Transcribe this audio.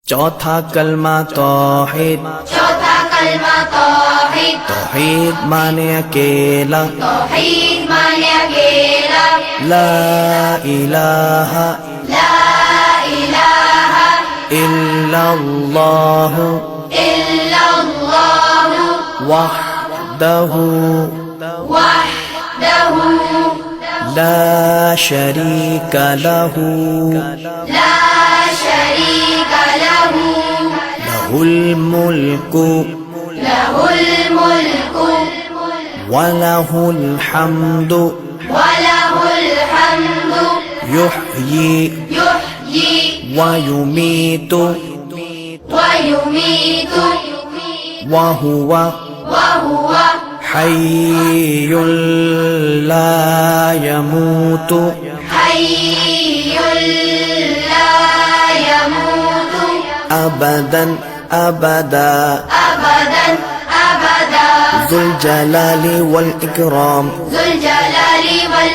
चौथा कलमा तौहीद, चौथा कलमा तौहीद, तौहीद माने अकेला, तौहीद माने अकेला, ला इलाहा ला इलाहा इल्लल्लाह इल्लल्लाह वहदहु वहदहु ला शरीका लहु ला शरीक लहु लहुल मुल्कु लहुल मुल्कु वलहुल हम्दु वलहुल हम्दु युह्यी युह्यी वयुमीतु वयुमीतु वहुवा वहुव हय्युल ला यमूतु हय्युल ला यमूतु अबदन अबदा अबदन अबदा ज़ुल जलाली वल इकराम ज़ुल जलाली